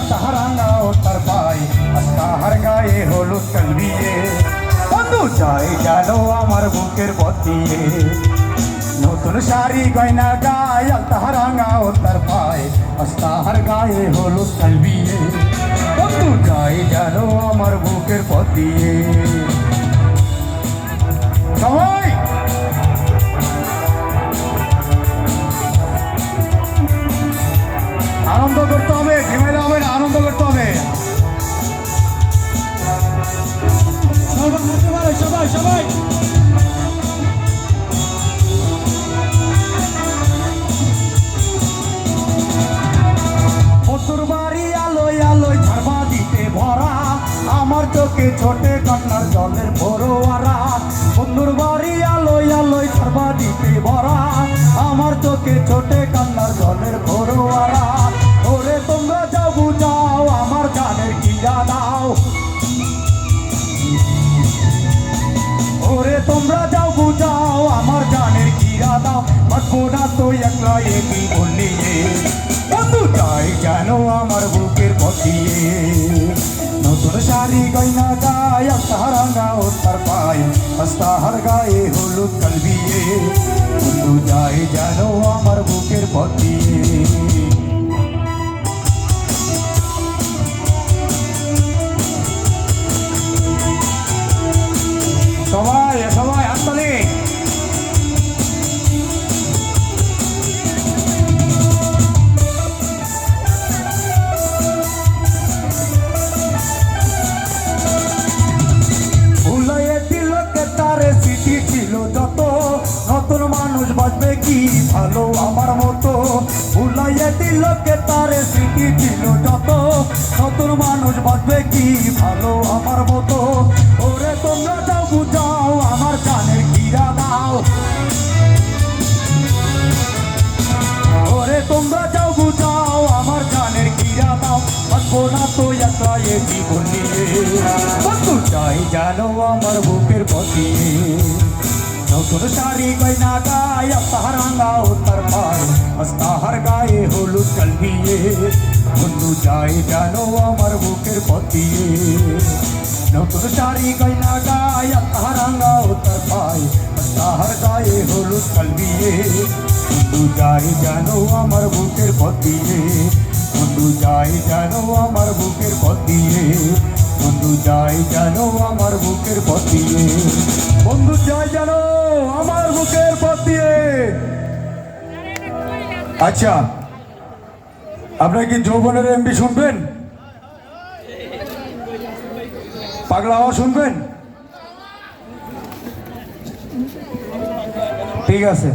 তাহারাঙ্গা ও তার পাই তাহার গায়ে হলুদ কালবিয়ে বন্ধু চাই গেল আমার বুকের পথ দিয়ে নতুন শাড়ি গয়না গায়ে তাহারাঙ্গা ও তার পাই তাহার গায়ে হলুদ কালবিয়ে বন্ধু চাই গেল আমার বুকের পথ দিয়ে সবাই আনন্দ করতে হবে, ঝিমাইলে হবে না, আনন্দ করতে হবে। সবাই সবাই বন্ধুর বাড়ি আলোয় আলোয় ঝাড়বা দিতে ভরা আমার চোখে ছোটে কান্নার জলের ভরোয়ারা বন্ধুর বাড়ি আলোয় আলোয় ঝাড়বা দিতে ভরা আমার চোখে ছোটে কান্নার জলের ভরোয়ারা ওরে তোমরা যাও বুঝাও আমার গানের কিরা দাও ওরে তোমরা যাও বুঝাও আমার গানের কিরা দাও বাঁচবো না তো একলা একই বললিয়ে বন্ধু চাই কেন আমার বুকের পথ দিয়ে নতুন শাড়ি গয়না গায়ে তাহারাঙ্গা ও তার পাই তাহার গায়ে হলুদ কালবিয়ে বন্ধু চাই যেন আমার বুকের পথ দিয়ে সবাই সবাই হাততালি ভুলাইয়ে দিল কে তারে স্মৃতি ছিল যত নতুন মানুষ বাঁচবে কি ভালো আমার মতো ভুলাইয়ে দিল কে তারে স্মৃতি ছিল যত নতুন মানুষ বাঁচবে কি ভালো আমার মতো ওরে তোমরা যাও বুঝাও আমার গানের কিরা দাও ওরে তোমরা যাও বুঝাও আমার গানের কিরা দাও বাঁচবো না তো একটা এ জীবন নিয়ে বন্ধু চাই জানো আমার বুকের পথ দিয়ে নতুন শাড়ি গয়না গায়ে তাহারাঙ্গা ও তার পাই তাহার গায়ে হলুদ কালবিয়ে বন্ধু চাই জানো আমার বুকের পথ দিয়ে নতুন শাড়ি গয়না গায়ে তাহারাঙ্গা ও তার পাই তাহার গায়ে হলুদ কালবিয়ে বন্ধু চাই জানো আমার বুকের পথ দিয়ে বন্ধু চাই জানো আমার বুকের পথ দিয়ে বন্ধু চাই জানো আমার বুকের পথ দিয়ে বন্ধু চাই জানো আমার বুকের পথ দিয়ে আচ্ছা আপনারা কি যৌবনের এমবি শুনবেন পাগলা হওয়া শুনবেন ঠিক আছে